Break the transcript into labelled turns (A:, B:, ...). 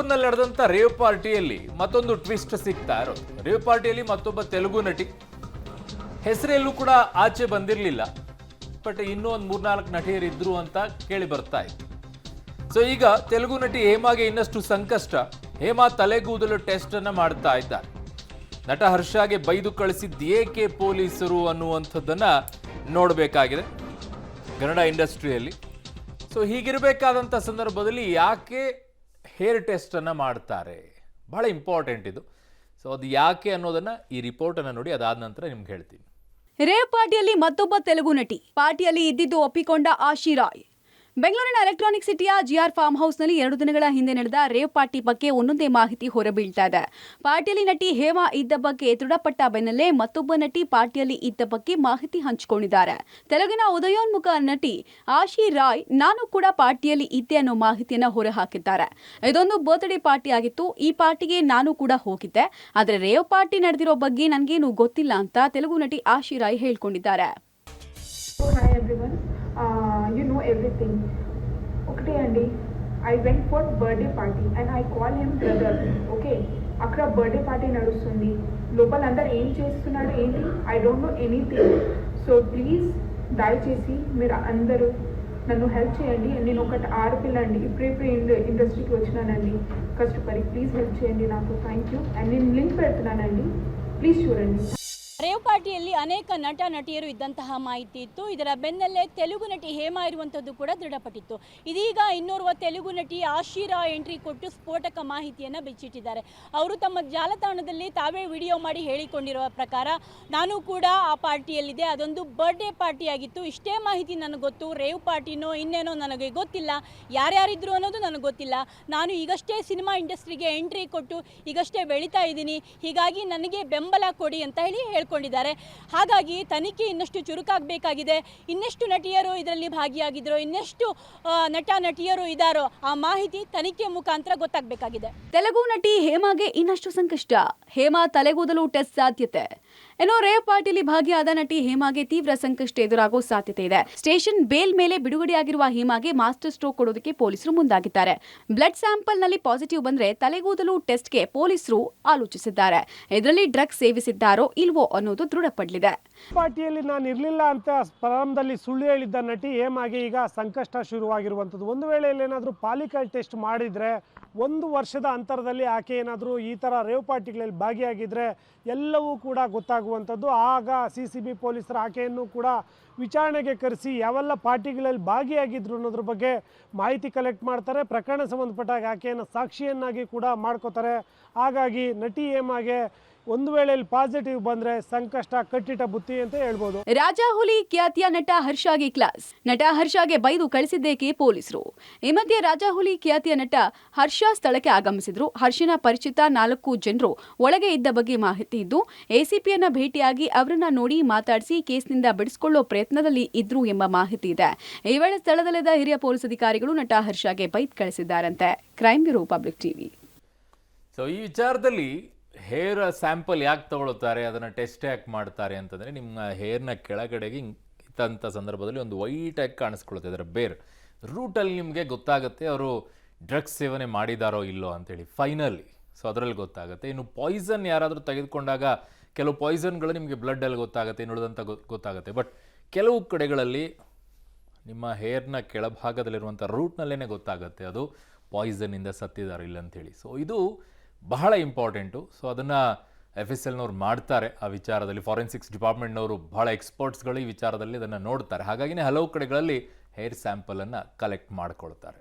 A: ಬೆಂಗಳೂರಿನಲ್ಲಿ ನಡೆದಂತ ರೇವ್ ಪಾರ್ಟಿಯಲ್ಲಿ ಮತ್ತೊಂದು ಟ್ವಿಸ್ಟ್ ಸಿಗ್ತಾ ಇರೋದು. ರೇವ್ ಪಾರ್ಟಿಯಲ್ಲಿ ಮತ್ತೊಬ್ಬ ತೆಲುಗು ನಟಿ ಹೆಸರೆಲ್ಲೂ ಕೂಡ ಆಚೆ ಬಂದಿರಲಿಲ್ಲ, ಬಟ್ ಇನ್ನೂ ಒಂದು 3-4 ನಟಿಯರಿದ್ರು ಅಂತ ಕೇಳಿ ಬರ್ತಾ ಇತ್ತು. ಸೊ ಈಗ ತೆಲುಗು ನಟಿ ಹೇಮಾಗೆ ಇನ್ನಷ್ಟು ಸಂಕಷ್ಟ. ಹೇಮಾ ತಲೆಗೂದಲು ಟೆಸ್ಟ್ ಅನ್ನ ಮಾಡ್ತಾ ಇದ್ದಾರೆ. ನಟ ಹರ್ಷಗೆ ಬೈದು ಕಳಿಸಿದ್ದು ಏಕೆ ಪೊಲೀಸರು ಅನ್ನುವಂಥದ್ದನ್ನ ನೋಡಬೇಕಾಗಿದೆ ಕನ್ನಡ ಇಂಡಸ್ಟ್ರಿಯಲ್ಲಿ. ಸೊ ಹೀಗಿರಬೇಕಾದಂಥ ಸಂದರ್ಭದಲ್ಲಿ ಯಾಕೆ ಹೇರ್ ಟೆಸ್ಟ್ ಅನ್ನ ಮಾಡ್ತಾರೆ, ಬಹಳ ಇಂಪಾರ್ಟೆಂಟ್ ಇದು. ಸೊ ಅದು ಯಾಕೆ ಅನ್ನೋದನ್ನ ಈ ರಿಪೋರ್ಟ್ ಅನ್ನ ನೋಡಿ, ಅದಾದ ನಂತರ ನಿಮ್ಗೆ ಹೇಳ್ತೀನಿ.
B: ರೇವ್ ಪಾರ್ಟಿಯಲ್ಲಿ ಮತ್ತೊಬ್ಬ ತೆಲುಗು ನಟಿ. ಪಾರ್ಟಿಯಲ್ಲಿ ಇದ್ದಿದ್ದು ಒಪ್ಪಿಕೊಂಡ ಆಶಿ ರಾಯ್. ಬೆಂಗಳೂರಿನ ಎಲೆಕ್ಟ್ರಾನಿಕ್ ಸಿಟಿಯ ಜಿಆರ್ ಫಾರ್ಮ್ ಹೌಸ್ನಲ್ಲಿ 2 ದಿನಗಳ ಹಿಂದೆ ನಡೆದ ರೇವ್ ಪಾರ್ಟಿ ಬಗ್ಗೆ ಒಂದೊಂದೇ ಮಾಹಿತಿ ಹೊರಬೀಳ್ತಾ ಇದೆ. ಪಾರ್ಟಿಯಲ್ಲಿ ನಟಿ ಹೇಮಾ ಇದ್ದ ಬಗ್ಗೆ ದೃಢಪಟ್ಟ ಬೆನ್ನಲ್ಲೇ ಮತ್ತೊಬ್ಬ ನಟಿ ಪಾರ್ಟಿಯಲ್ಲಿ ಇದ್ದ ಬಗ್ಗೆ ಮಾಹಿತಿ ಹಂಚಿಕೊಂಡಿದ್ದಾರೆ. ತೆಲುಗಿನ ಉದಯೋನ್ಮುಖ ನಟಿ ಆಶಿ ರಾಯ್ ನಾನು ಕೂಡ ಪಾರ್ಟಿಯಲ್ಲಿ ಇದ್ದೆ ಅನ್ನೋ ಮಾಹಿತಿಯನ್ನ ಹೊರಹಾಕಿದ್ದಾರೆ. ಇದೊಂದು ಬರ್ತ್ಡೇ ಪಾರ್ಟಿ ಆಗಿತ್ತು. ಈ ಪಾರ್ಟಿಗೆ ನಾನು ಕೂಡ ಹೋಗಿದ್ದೆ, ಆದರೆ ರೇವ್ ಪಾರ್ಟಿ ನಡೆದಿರೋ ಬಗ್ಗೆ ನನಗೇನು ಗೊತ್ತಿಲ್ಲ ಅಂತ ತೆಲುಗು ನಟಿ ಆಶಿ Roy ಹೇಳ್ಕೊಂಡಿದ್ದಾರೆ.
C: You know everything. Okay, Andy. I went for birthday party and I call him brother. Okay. అక్కడ బర్త్డే పార్టీ నడుస్తుంది. లోపల అందరు ఏం చేస్తున్నారు ఏంటి I don't know anything. So please దయచేసి మీరు అందరూ నన్ను హెల్ప్ చేయండి. నేను ఒకటి ఆడపిల్ల అండి, ఇప్పుడే ఇండస్ట్రీకి వచ్చినానండి కష్టపడి. ప్లీజ్ హెల్ప్ చేయండి నాకు. Thank you. అండ్ నేను లింక్ పెడుతున్నానండి, ప్లీజ్ చూడండి.
D: ರೇವ್ ಪಾರ್ಟಿಯಲ್ಲಿ ಅನೇಕ ನಟ ನಟಿಯರು ಇದ್ದಂತಹ ಮಾಹಿತಿ ಇತ್ತು. ಇದರ ಬೆನ್ನಲ್ಲೇ ತೆಲುಗು ನಟಿ ಹೇಮಾ ಇರುವಂಥದ್ದು ಕೂಡ ದೃಢಪಟ್ಟಿತ್ತು. ಇದೀಗ ಇನ್ನೋರ್ವ ತೆಲುಗು ನಟಿ ಆಶಿ ರಾಯ್ ಎಂಟ್ರಿ ಕೊಟ್ಟು ಸ್ಫೋಟಕ ಮಾಹಿತಿಯನ್ನು ಬಿಚ್ಚಿಟ್ಟಿದ್ದಾರೆ. ಅವರು ತಮ್ಮ ಜಾಲತಾಣದಲ್ಲಿ ತಾವೇ ವಿಡಿಯೋ ಮಾಡಿ ಹೇಳಿಕೊಂಡಿರುವ ಪ್ರಕಾರ ನಾನು ಕೂಡ ಆ ಪಾರ್ಟಿಯಲ್ಲಿದ್ದೆ, ಅದೊಂದು ಬರ್ಡೇ ಪಾರ್ಟಿಯಾಗಿತ್ತು, ಇಷ್ಟೇ ಮಾಹಿತಿ ನನಗೆ ಗೊತ್ತು, ರೇವ್ ಪಾರ್ಟಿನೋ ಇನ್ನೇನೋ ನನಗೆ ಗೊತ್ತಿಲ್ಲ, ಯಾರ್ಯಾರಿದ್ರು ಅನ್ನೋದು ನನಗೆ ಗೊತ್ತಿಲ್ಲ, ನಾನು ಈಗಷ್ಟೇ ಸಿನಿಮಾ ಇಂಡಸ್ಟ್ರಿಗೆ ಎಂಟ್ರಿ ಕೊಟ್ಟು ಈಗಷ್ಟೇ ಬೆಳೀತಾ ಇದ್ದೀನಿ, ಹೀಗಾಗಿ ನನಗೆ ಬೆಂಬಲ ಕೊಡಿ ಅಂತ ಹೇಳಿ ಕೊಂಡಿದ್ದಾರೆ. ಹಾಗಾಗಿ ತನಿಖೆ ಇನ್ನಷ್ಟು ಚುರುಕಾಗಬೇಕಾಗಿದೆ. ಇನ್ನೆಷ್ಟು ನಟಿಯರು ಇದರಲ್ಲಿ ಭಾಗಿಯಾಗಿದ್ರು, ಇನ್ನೆಷ್ಟು ನಟ ನಟಿಯರು ಇದ್ದಾರೋ ಆ ಮಾಹಿತಿ ತನಿಖೆ ಮುಖಾಂತರ ಗೊತ್ತಾಗಬೇಕಾಗಿದೆ.
B: ತೆಲುಗು ನಟಿ ಹೇಮಾಗೆ ಇನ್ನಷ್ಟು ಸಂಕಷ್ಟ. ಹೇಮಾ ತಲೆಗೂದಲು ಟೆಸ್ಟ್ ಸಾಧ್ಯತೆ. ಏನೋ ರೇವ್ ಪಾರ್ಟಿಯಲ್ಲಿ ಭಾಗಿಯಾದ ನಟಿ ಹೇಮಾಗೆ ತೀವ್ರ ಸಂಕಷ್ಟ ಎದುರಾಗೋ ಸಾಧ್ಯತೆ ಇದೆ. ಸ್ಟೇಷನ್ ಬೇಲ್ ಮೇಲೆ ಬಿಡುಗಡೆಯಾಗಿರುವ ಹೇಮಾಗೆ ಮಾಸ್ಟರ್ ಸ್ಟ್ರೋಕ್ ಕೊಡೋದಕ್ಕೆ ಪೊಲೀಸರು ಮುಂದಾಗಿದ್ದಾರೆ. ಬ್ಲಡ್ ಸ್ಯಾಂಪಲ್ ನಲ್ಲಿ ಪಾಸಿಟಿವ್ ಬಂದ್ರೆ ತಲೆಗೂದಲು ಟೆಸ್ಟ್ಗೆ ಪೊಲೀಸರು ಆಲೋಚಿಸಿದ್ದಾರೆ. ಇದರಲ್ಲಿ ಡ್ರಗ್ಸ್ ಸೇವಿಸಿದ್ದಾರೋ ಇಲ್ವೋ ಅನ್ನೋದು ದೃಢಪಡಲಿದೆ.
E: ಪಾರ್ಟಿಯಲ್ಲಿ ನಾನು ಇರಲಿಲ್ಲ ಅಂತ ಪ್ರಾರಂಭದಲ್ಲಿ ಸುಳ್ಳು ಹೇಳಿದ್ದ ನಟಿ ಹೇಮಾಗೆ ಈಗ ಸಂಕಷ್ಟ ಶುರುವಾಗಿರುವಂಥದ್ದು. ಒಂದು ವೇಳೆ ಏನಾದರೂ ಪಾಲಿಕಲ್ ಟೆಸ್ಟ್ ಮಾಡಿದರೆ 1 ವರ್ಷದ ಅಂತರದಲ್ಲಿ ಆಕೆ ಏನಾದರೂ ಈ ಥರ ರೇವ್ ಪಾರ್ಟಿಗಳಲ್ಲಿ ಭಾಗಿಯಾಗಿದ್ದರೆ ಎಲ್ಲವೂ ಕೂಡ ಗೊತ್ತಾಗುವಂಥದ್ದು. ಆಗ CCB ಪೊಲೀಸರು ಆಕೆಯನ್ನು ಕೂಡ ವಿಚಾರಣೆಗೆ ಕರೆಸಿ ಯಾವೆಲ್ಲ ಪಾರ್ಟಿಗಳಲ್ಲಿ ಭಾಗಿಯಾಗಿದ್ರು ಅನ್ನೋದ್ರ ಬಗ್ಗೆ ಮಾಹಿತಿ ಕಲೆಕ್ಟ್ ಮಾಡ್ತಾರೆ. ಪ್ರಕರಣ ಸಂಬಂಧಪಟ್ಟಾಗ ಆಕೆಯನ್ನು ಸಾಕ್ಷಿಯನ್ನಾಗಿ ಕೂಡ ಮಾಡ್ಕೋತಾರೆ. ಹಾಗಾಗಿ ನಟಿ ಹೇಮಾಗೆ ಒಂದು ವೇಳೆ ಪಾಸಿಟಿವ್ ಬಂದ್ರೆ ಸಂಕಷ್ಟ ಕಟ್ಟಿಟ ಬುತ್ತಿ ಅಂತ ಹೇಳ್ಬೋದು.
B: ರಾಜಾಹುಲಿ ಖ್ಯಾತಿಯ ನಟ ಹರ್ಷಗೆ ಕ್ಲಾಸ್. ನಟ ಹರ್ಷಗೆ ಬೈದು ಕಳಿಸಿದ್ದೇಕೆ ಪೊಲೀಸರು. ಈ ಮಧ್ಯೆ ರಾಜಾಹುಲಿ ಖ್ಯಾತಿಯ ನಟ ಹರ್ಷ ಸ್ಥಳಕ್ಕೆ ಆಗಮಿಸಿದ್ರು. ಹರ್ಷನ ಪರಿಚಿತ 4 ಜನರು ಒಳಗೆ ಇದ್ದ ಬಗ್ಗೆ ಮಾಹಿತಿ ಇದ್ದು ಎಸಿಪಿಯನ್ನ ಭೇಟಿಯಾಗಿ ಅವರನ್ನ ನೋಡಿ ಮಾತಾಡಿಸಿ ಕೇಸ್ನಿಂದ ಬಿಡಿಸಿಕೊಳ್ಳೋ ಪ್ರಯತ್ನದಲ್ಲಿ ಇದ್ರು ಎಂಬ ಮಾಹಿತಿ ಇದೆ. ಈ ವೇಳೆ ಸ್ಥಳದಲ್ಲಿದ್ದ ಹಿರಿಯ ಪೊಲೀಸ್ ಅಧಿಕಾರಿಗಳು ನಟ ಹರ್ಷಗೆ ಬೈದು ಕಳಿಸಿದ್ದಾರಂತೆ. Crime bureau, public TV.
A: So ಈ ವಿಚಾರದಲ್ಲಿ ಹೇರ್ ಸ್ಯಾಂಪಲ್ ಯಾಕೆ ತಗೊಳ್ತಾರೆ, ಅದನ್ನು ಟೆಸ್ಟ್ ಯಾಕೆ ಮಾಡ್ತಾರೆ ಅಂತಂದರೆ, ನಿಮ್ಮ ಹೇರ್ನ ಕೆಳಗಡೆಗೆ ಇತ್ತಂಥ ಸಂದರ್ಭದಲ್ಲಿ ಒಂದು ವೈಟ್ ಆಗಿ ಕಾಣಿಸ್ಕೊಳುತ್ತೆ. ಅದರ ಬೇರ್ ರೂಟಲ್ಲಿ ನಿಮಗೆ ಗೊತ್ತಾಗುತ್ತೆ ಅವರು ಡ್ರಗ್ಸ್ ಸೇವನೆ ಮಾಡಿದಾರೋ ಇಲ್ಲೋ ಅಂತೇಳಿ ಫೈನಲಿ. ಸೊ ಅದರಲ್ಲಿ ಗೊತ್ತಾಗುತ್ತೆ. ಇನ್ನು ಪಾಯ್ಸನ್ ಯಾರಾದರೂ ತೆಗೆದುಕೊಂಡಾಗ ಕೆಲವು ಪಾಯ್ಸನ್ಗಳು ನಿಮಗೆ ಬ್ಲಡ್ಡಲ್ಲಿ ಗೊತ್ತಾಗುತ್ತೆ, ಇನ್ನುಳಿದಂಥ ಗೊತ್ತಾಗುತ್ತೆ. ಬಟ್ ಕೆಲವು ಕಡೆಗಳಲ್ಲಿ ನಿಮ್ಮ ಹೇರ್ನ ಕೆಳಭಾಗದಲ್ಲಿರುವಂಥ ರೂಟ್ನಲ್ಲೇ ಗೊತ್ತಾಗುತ್ತೆ ಅದು ಪಾಯ್ಸನ್ನಿಂದ ಸತ್ತಿದಾರೋ ಇಲ್ಲ ಅಂತೇಳಿ. ಸೊ ಇದು ಬಹಳ ಇಂಪಾರ್ಟೆಂಟು. ಸೊ ಅದನ್ನು FSLನವ್ರು ಮಾಡ್ತಾರೆ. ಆ ವಿಚಾರದಲ್ಲಿ ಫಾರೆನ್ಸಿಕ್ಸ್ ಡಿಪಾರ್ಟ್ಮೆಂಟ್ನವರು ಬಹಳ ಎಕ್ಸ್ಪರ್ಟ್ಸ್ಗಳು ಈ ವಿಚಾರದಲ್ಲಿ ಅದನ್ನು ನೋಡ್ತಾರೆ. ಹಾಗಾಗಿನೇ ಹಲವು ಕಡೆಗಳಲ್ಲಿ ಹೇರ್ ಸ್ಯಾಂಪಲನ್ನು ಕಲೆಕ್ಟ್ ಮಾಡ್ಕೊಳ್ತಾರೆ.